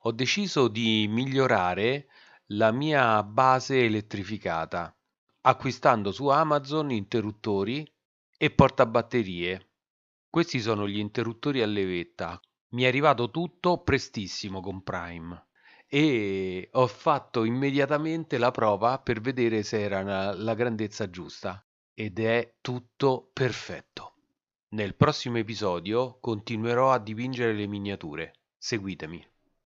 Ho deciso di migliorare la mia base elettrificata acquistando su Amazon interruttori e portabatterie. Questi sono gli interruttori a levetta. Mi è arrivato tutto prestissimo con Prime e ho fatto immediatamente la prova per vedere se era la grandezza giusta ed è tutto perfetto. Nel prossimo episodio continuerò a dipingere le miniature. Seguitemi.